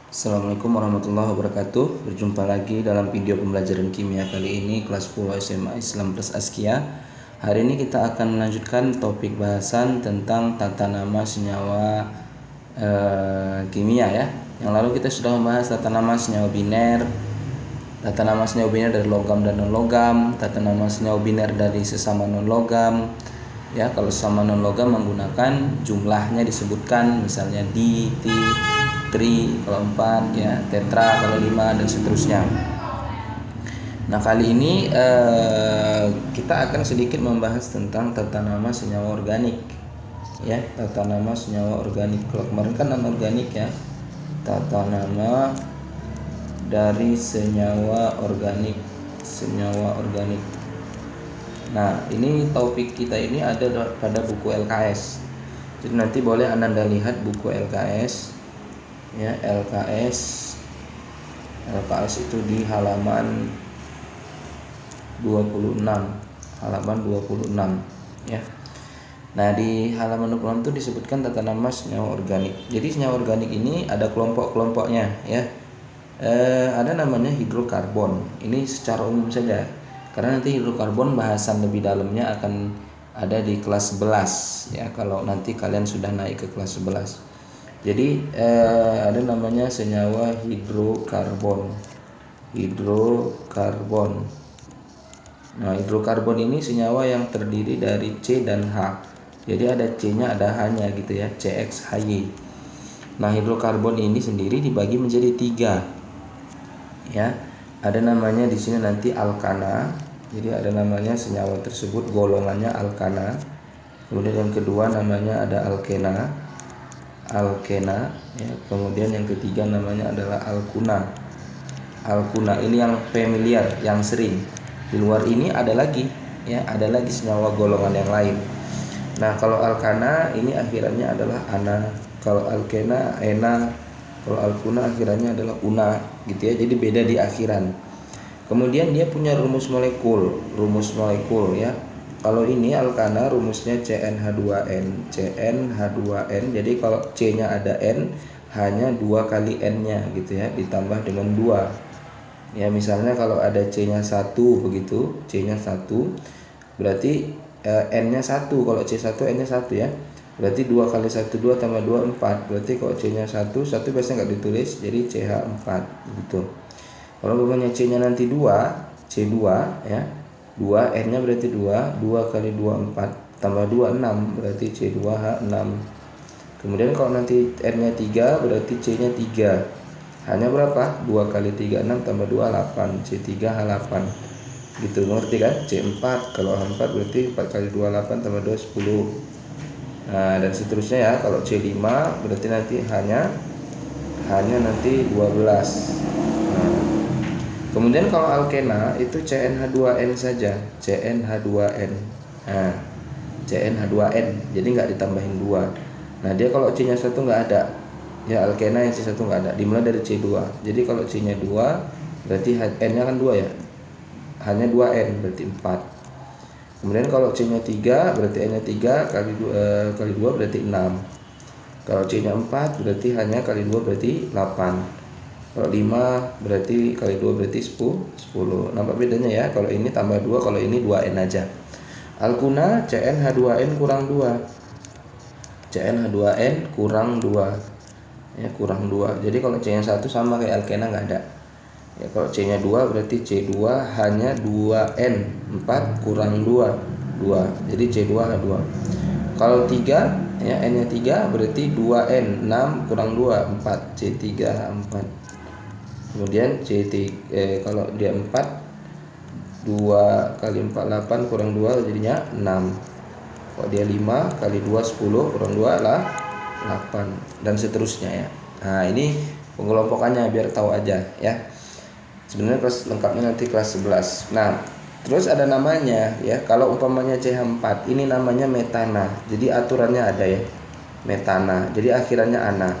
Assalamualaikum warahmatullahi wabarakatuh. Berjumpa lagi dalam video pembelajaran kimia kali ini kelas 10 SMA Islam plus Askia. Hari ini kita akan melanjutkan topik bahasan tentang tata nama senyawa kimia ya. Yang lalu kita sudah membahas tata nama senyawa biner, tata nama senyawa biner dari logam dan non logam, tata nama senyawa biner dari sesama non logam. Ya, kalau sesama non logam menggunakan jumlahnya disebutkan, misalnya di, ti, tri kalau 4 ya, tetra kalau 5 dan seterusnya. Nah, kali ini kita akan sedikit membahas tentang tata nama senyawa organik. Ya, tata nama senyawa organik. Kalau kemarin kan anorganik ya. Tata nama dari senyawa organik. Nah, ini topik kita ini ada pada buku LKS. Jadi nanti boleh Anda lihat buku LKS. Ya, LKS itu di halaman 26 ya. Nah, di halaman 26 itu disebutkan tata nama senyawa organik. Jadi senyawa organik ini ada kelompok-kelompoknya ya. Ada namanya hidrokarbon. Ini secara umum saja, karena nanti hidrokarbon bahasan lebih dalamnya akan ada di kelas 11 ya, kalau nanti kalian sudah naik ke kelas 11. Jadi ada namanya senyawa hidrokarbon. Nah, hidrokarbon ini senyawa yang terdiri dari C dan H. Jadi ada C-nya, ada H-nya gitu ya, CXHY. Nah, hidrokarbon ini sendiri dibagi menjadi 3. Ya. Ada namanya di sini nanti alkana. Jadi ada namanya senyawa tersebut golongannya alkana. Kemudian yang kedua namanya ada alkena ya. Kemudian yang ketiga namanya adalah alkuna ini yang familiar, yang sering. Di luar ini ada lagi ya, ada lagi senyawa golongan yang lain. Nah, kalau alkana ini akhirannya adalah ana, kalau alkena ena, kalau alkuna akhirannya adalah una gitu ya. Jadi beda di akhiran. Kemudian dia punya rumus molekul ya. Kalau ini alkana rumusnya CnH2n. Jadi kalau C-nya ada N, hanya 2 kali N-nya gitu ya, ditambah dengan 2. Ya, misalnya kalau ada C-nya 1 begitu, C-nya 1 berarti N-nya 1. Kalau C1 N-nya 1 ya. Berarti 2 kali 1 2 tambah 2 4. Berarti kalau C-nya 1 biasanya enggak ditulis, jadi CH4 gitu. Kalau umpamanya C-nya nanti 2, C2 ya. 2 N-nya berarti 2 kali 2 4 tambah 2 6, berarti C2H6. Kemudian kalau nanti N-nya 3 berarti C-nya 3. Hanya berapa? 2 kali 3 6 tambah 2 8, C3H8. Gitu, ngerti kan? C4, kalau H4 berarti 4 kali 2 8 tambah 2 10. Nah, dan seterusnya ya. Kalau C5 berarti nanti hanya nanti 12. Nah, kemudian kalau alkena itu CnH2n saja, CnH2n. Nah, CnH2n, jadi nggak ditambahin 2. Nah, dia kalau C-nya 1 nggak ada. Ya, alkena yang C1 nggak ada, dimulai dari C2. Jadi kalau C-nya 2 berarti N-nya kan 2 ya. Hanya 2N berarti 4. Kemudian kalau C-nya 3 berarti N-nya 3 kali 2 berarti 6. Kalau C-nya 4 berarti hanya kali 2 berarti 8. Kalau 5 berarti kali 2 berarti 10. Nampak bedanya ya? Kalau ini tambah 2, kalau ini 2N aja. Alkuna CnH2n kurang 2. CnH2n kurang 2. Ya, kurang 2. Jadi kalau C-nya 1 sama kayak alkena nggak ada. Ya, kalau C-nya 2 berarti C2 hanya 2N. 4 kurang 2. Jadi C2H2. Kalau 3 ya, N-nya 3 berarti 2N. 6 kurang 2 4, C3H4. Kemudian kalau dia 4, 2 kali 4 8 kurang 2 jadinya 6. Kalau dia 5 kali 2 10 kurang 2 lah 8, dan seterusnya ya. Nah, ini pengelompokannya biar tahu aja ya. Sebenarnya kelas lengkapnya nanti kelas 11. Nah, terus ada namanya ya. Kalau umpamanya CH4 ini namanya metana. Jadi aturannya ada ya. Metana. Jadi akhirannya ana.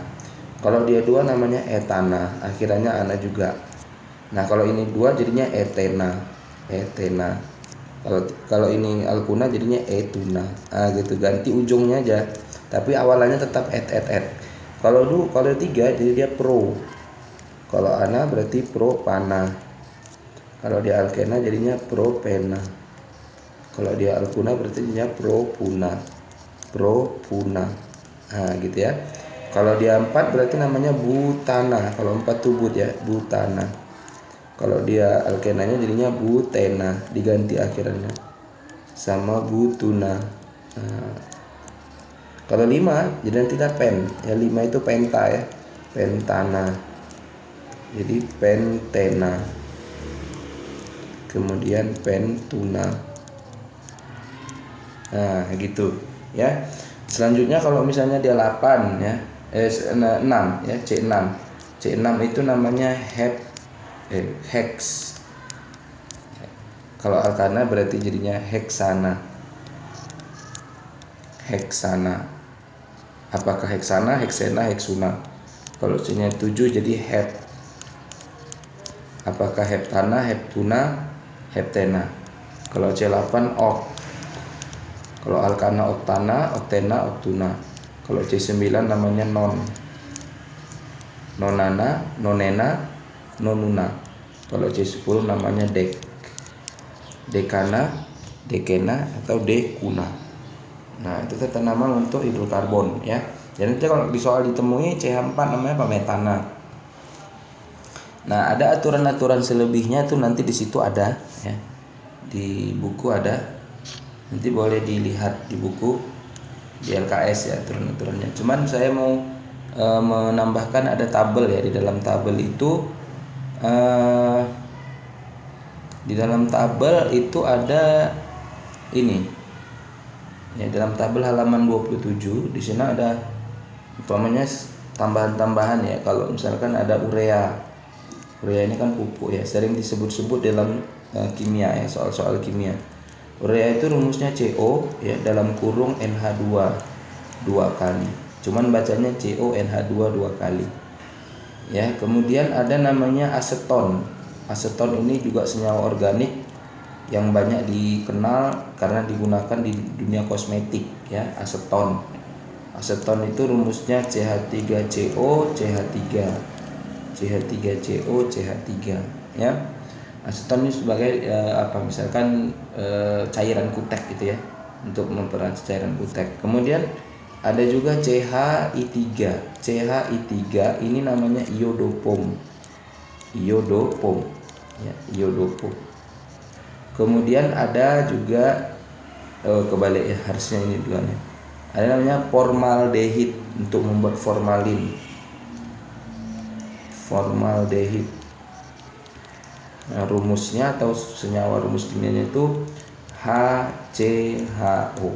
Kalau dia 2 namanya etana, akhirannya ana juga. Nah, kalau ini 2 jadinya etena. Kalau ini alkuna jadinya etuna. Nah, gitu, ganti ujungnya aja. Tapi awalannya tetap et. Kalau 3 jadi dia pro. Kalau ana berarti propana. Kalau dia alkena jadinya propena. Kalau dia alkuna berarti jadinya propuna. Propuna. Nah, gitu ya. Kalau dia 4 berarti namanya butana. Kalau 4 tuh but ya, butana. Kalau dia alkenanya jadinya butena, diganti akhirannya sama butuna. Nah, kalau 5 jadi nanti kita pen. Ya 5 itu penta ya. Pentana. Jadi pentena. Kemudian pentuna. Nah, gitu ya. Selanjutnya kalau misalnya dia 8 ya, 6 ya, C6. C6 itu namanya hex. Kalau alkana berarti jadinya heksana. Heksana. Apakah heksana, heksena, heksuna? Kalau C-nya 7 jadi hep. Apakah heptana, heptuna, heptena? Kalau C8 ok. Kalau alkana oktana, oktena, oktuna. Kalau C9 namanya non. Nonana, nonena, nonuna. Kalau C10 namanya dek. Dekana, dekena, atau dekuna. Nah, itu tata nama untuk hidrokarbon ya. Dan nanti kalau di soal ditemui CH4 namanya apa? Metana. Nah, ada aturan-aturan selebihnya tuh nanti di situ ada ya. Di buku ada. Nanti boleh dilihat di buku di LKS ya aturan-aturannya. Cuman saya mau menambahkan ada tabel ya. Di dalam tabel itu ada ini. Ya, dalam tabel halaman 27 di sana ada umpamanya tambahan-tambahan ya. Kalau misalkan ada urea. Urea ini kan pupuk ya, sering disebut-sebut dalam kimia ya, soal-soal kimia. Urea itu rumusnya CO ya dalam kurung NH2 2 kali. Cuman bacanya CONH2 2 kali. Ya, kemudian ada namanya aseton. Aseton ini juga senyawa organik yang banyak dikenal karena digunakan di dunia kosmetik ya, aseton. Aseton itu rumusnya CH3CO CH3. CH3CO CH3 ya. Aseton ini sebagai misalkan cairan kutek gitu ya, untuk mempererat cairan kutek. Kemudian ada juga CHI3. CHI3 ini namanya iodopom. Iodopom ya, iodopom. Kemudian ada juga kebalik ya, harusnya ini duluan ya. Ada namanya formaldehid untuk membuat formalin. Formaldehid. Nah, rumusnya atau senyawa rumus kimianya itu HCHO.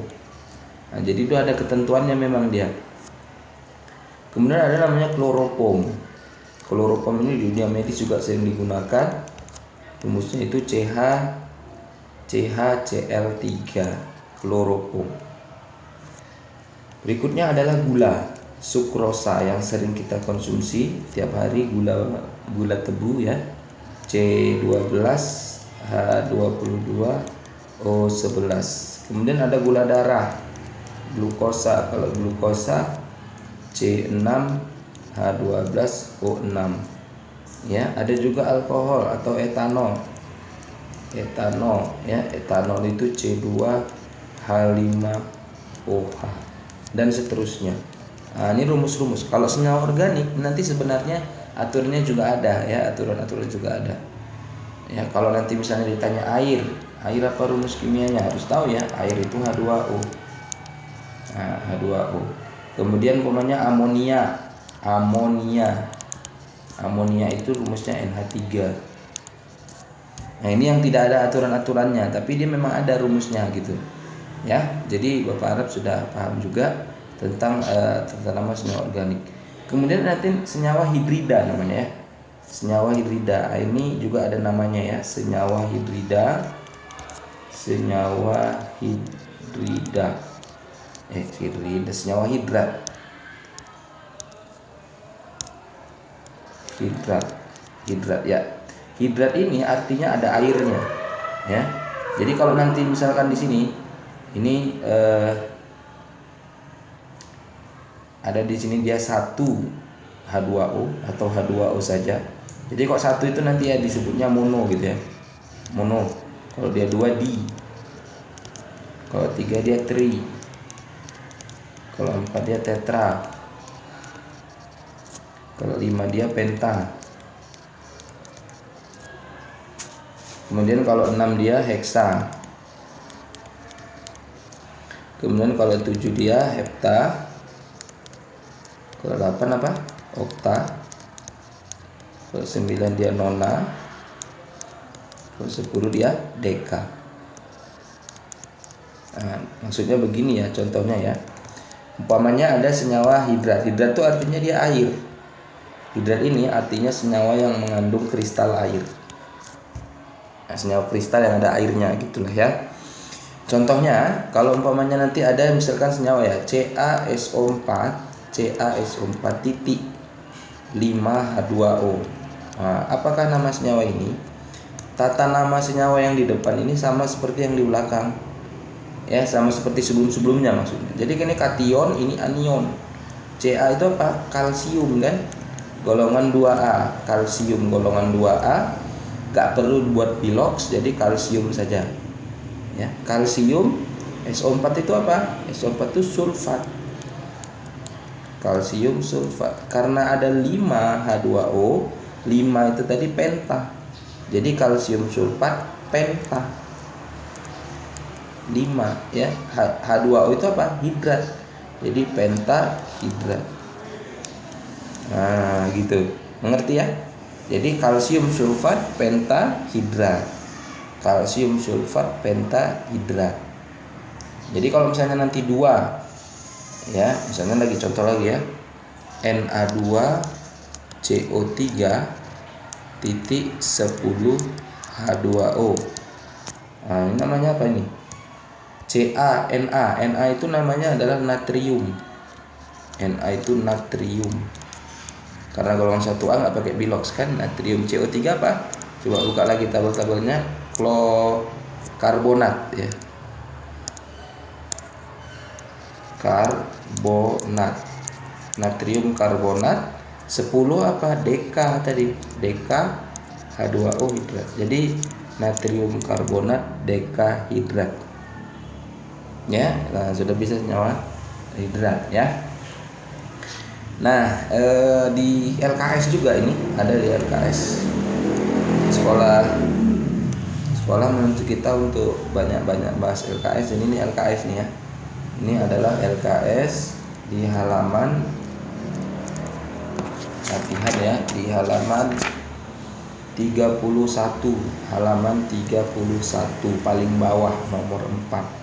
Nah, jadi itu ada ketentuannya memang dia. Kemudian ada namanya kloropom. Kloropom ini di dunia medis juga sering digunakan. Rumusnya itu CHCl3, kloropom. Berikutnya adalah gula, sukrosa yang sering kita konsumsi tiap hari, gula tebu ya. C12 H22 O11. Kemudian ada gula darah, glukosa. Kalau glukosa C6 H12 O6 ya. Ada juga alkohol atau etanol. Etanol ya, etanol itu C2 H5OH dan seterusnya. Nah, ini rumus-rumus. Kalau senyawa organik nanti sebenarnya aturannya juga ada ya, aturan-aturan juga ada. Ya, kalau nanti misalnya ditanya air apa rumus kimianya, harus tahu ya, air itu H2O. Nah, H2O. Kemudian umpamanya amonia. Amonia itu rumusnya NH3. Nah, ini yang tidak ada aturan-aturannya, tapi dia memang ada rumusnya gitu. Ya, jadi Bapak Arab sudah paham juga tentang nama senyawa organik. Kemudian nanti senyawa hidrida namanya ya. Senyawa hidrida. Ini juga ada namanya ya, senyawa hidrida. Senyawa hidrida. Senyawa hidrat. Hidrat ya. Hidrat ini artinya ada airnya ya. Jadi kalau nanti misalkan di sini ini ada di sini dia 1 H2O atau H2O saja. Jadi kok 1 itu nanti ya disebutnya mono gitu ya. Mono. Kalau dia 2 di. Kalau 3 dia tri. Kalau 4 dia tetra. Kalau 5 dia penta. Kemudian kalau 6 dia heksa. Kemudian kalau 7 dia hepta. Kalau 8 apa? Okta. Kalau 9 dia nona. Kalau 10 dia deka. Nah, maksudnya begini ya contohnya ya. Umpamanya ada senyawa hidrat. Hidrat itu artinya dia air. Hidrat ini artinya senyawa yang mengandung kristal air. Nah, senyawa kristal yang ada airnya gitulah ya. Contohnya kalau umpamanya nanti ada misalkan senyawa ya CaSO4 titik 5H2O. Nah, apakah nama senyawa ini? Tata nama senyawa yang di depan ini sama seperti yang di belakang. Ya, sama seperti sebelum-sebelumnya maksudnya. Jadi ini kation, ini anion. Ca itu apa? Kalsium kan? Golongan 2A. Kalsium golongan 2A. Gak perlu buat pilox, jadi kalsium saja. Ya, kalsium SO4 itu apa? SO4 itu sulfat. Kalsium sulfat. Karena ada 5H2O, 5 itu tadi penta. Jadi kalsium sulfat penta. 5 ya. H2O itu apa? Hidrat. Jadi penta hidrat. Nah, gitu. Mengerti ya? Jadi kalsium sulfat pentahidrat. Kalsium sulfat pentahidrat. Jadi kalau misalnya nanti 2 ya, misalnya lagi contoh lagi ya. Na2CO3 titik 10 H2O. Nah, ini namanya apa ini? Na itu namanya adalah natrium. Na itu natrium. Karena golongan 1A nggak pakai bilox kan, natrium. CO3 apa? Coba buka lagi tabel-tabelnya. Karbonat ya. Karbonat. Natrium karbonat. 10 apa? Deka tadi. Deka H2O hidrat. Jadi natrium karbonat dekahidrat. Ya, nah, sudah bisa senyawa hidrat ya. Nah, di LKS juga ini ada di LKS. Sekolah menuntut kita untuk banyak-banyak bahas LKS. Ini LKS nih ya. Ini adalah LKS di halaman, latihan ya, di halaman 31. Halaman 31 paling bawah nomor 4.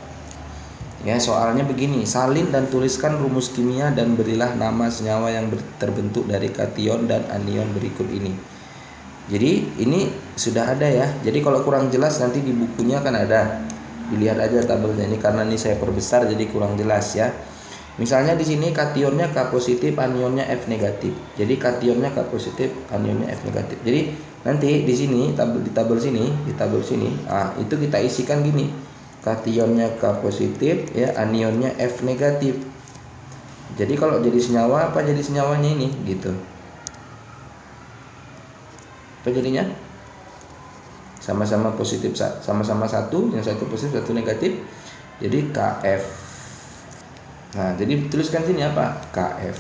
Ya, soalnya begini, salin dan tuliskan rumus kimia dan berilah nama senyawa yang terbentuk dari kation dan anion berikut ini. Jadi ini sudah ada ya. Jadi kalau kurang jelas nanti di bukunya kan ada. Dilihat aja tabelnya ini, karena ini saya perbesar jadi kurang jelas ya. Misalnya di sini kationnya K positif, anionnya F negatif. Jadi kationnya K positif, anionnya F negatif. Jadi nanti di sini di tabel sini, itu kita isikan gini. Kationnya K positif ya, anionnya F negatif. Jadi kalau jadi senyawa apa jadi senyawanya ini gitu. Apa jadinya? Sama-sama positif, sama-sama satu, yang satu positif, satu negatif. Jadi KF. Nah, jadi tuliskan sini apa? KF.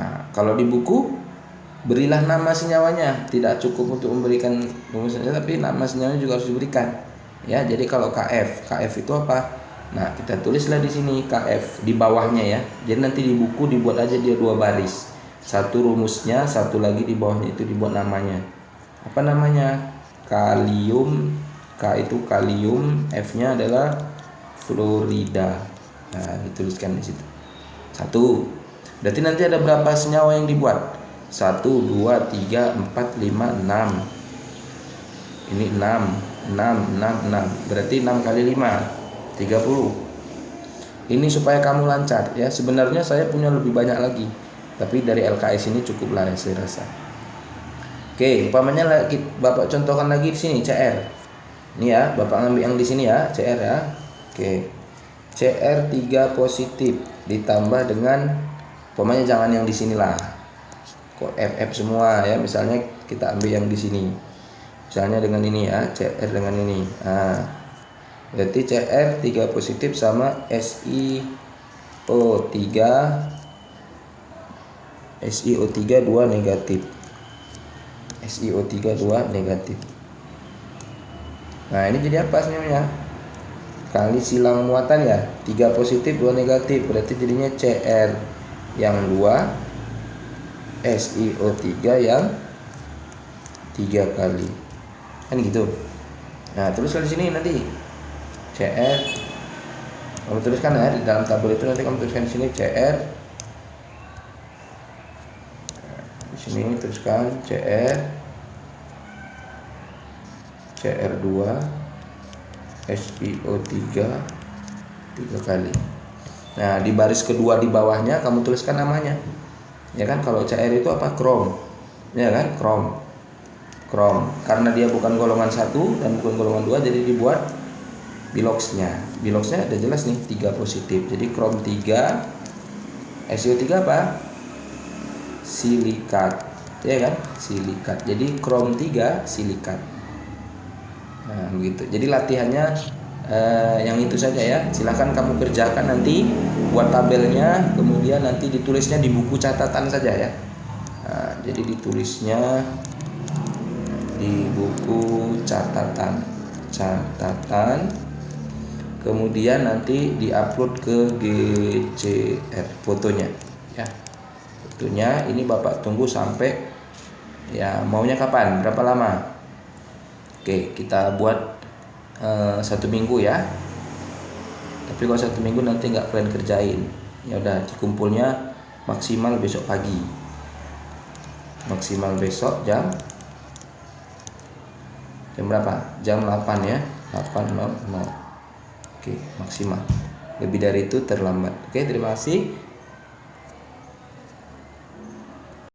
Nah, kalau di buku berilah nama senyawanya. Tidak cukup untuk memberikan rumusnya, tapi nama senyawanya juga harus diberikan. Ya, jadi kalau KF itu apa? Nah, kita tulislah di sini KF di bawahnya ya. Jadi nanti di buku dibuat aja dia 2 baris. Satu rumusnya, satu lagi di bawahnya itu dibuat namanya. Apa namanya? Kalium. K itu kalium, F-nya adalah fluorida. Nah, dituliskan di situ. 1. Berarti nanti ada berapa senyawa yang dibuat? 1, 2, 3, 4, 5, 6. Ini 6. Berarti 6 kali 5 30. Ini supaya kamu lancar ya. Sebenarnya saya punya lebih banyak lagi, tapi dari LKS ini cukuplah ya saya rasa. Oke, umpamanya Bapak contohkan lagi di sini CR. Ini ya, Bapak ambil yang di sini ya, CR ya. Oke. CR3 positif ditambah dengan, umpamanya jangan yang di sinilah. FF semua ya. Misalnya kita ambil yang di sini. Misalnya dengan ini ya, CR dengan ini. Nah, berarti CR 3 positif sama SiO3 2 negatif. SiO3 2 negatif. Nah, ini jadi apa sebenarnya? Kali silang muatan ya, 3 positif 2 negatif, berarti jadinya Cr yang 2, SiO3 yang 3 kali, kan gitu. Nah, terus di sini nanti Cr kamu tuliskan ya di dalam tabel itu, nanti kamu tuliskan di sini Cr, di sini tuliskan Cr2 SiO3 3 kali. Nah, di baris kedua di bawahnya kamu tuliskan namanya. Ya kan, kalau Cr itu apa? Krom. Ya kan, krom. Karena dia bukan golongan 1 dan bukan golongan 2, jadi dibuat biloxnya. Biloxnya udah jelas nih, 3 positif. Jadi krom 3, SiO3 apa? Silikat. Ya kan? Silikat. Jadi krom 3 silikat. Nah, begitu. Jadi latihannya yang itu saja ya. Silahkan kamu kerjakan nanti, buat tabelnya, kemudian nanti ditulisnya di buku catatan saja ya. Nah, jadi ditulisnya di buku catatan, kemudian nanti diupload ke GCR fotonya ya. Fotonya ini Bapak tunggu sampai ya, maunya kapan, berapa lama? Oke, kita buat 1 minggu ya. Tapi kalau 1 minggu nanti nggak kalian kerjain, ya udah, dikumpulnya maksimal besok pagi. Maksimal besok jam berapa? Jam 8 ya, 8.00. Oke, maksimal. Lebih dari itu terlambat. Oke, terima kasih.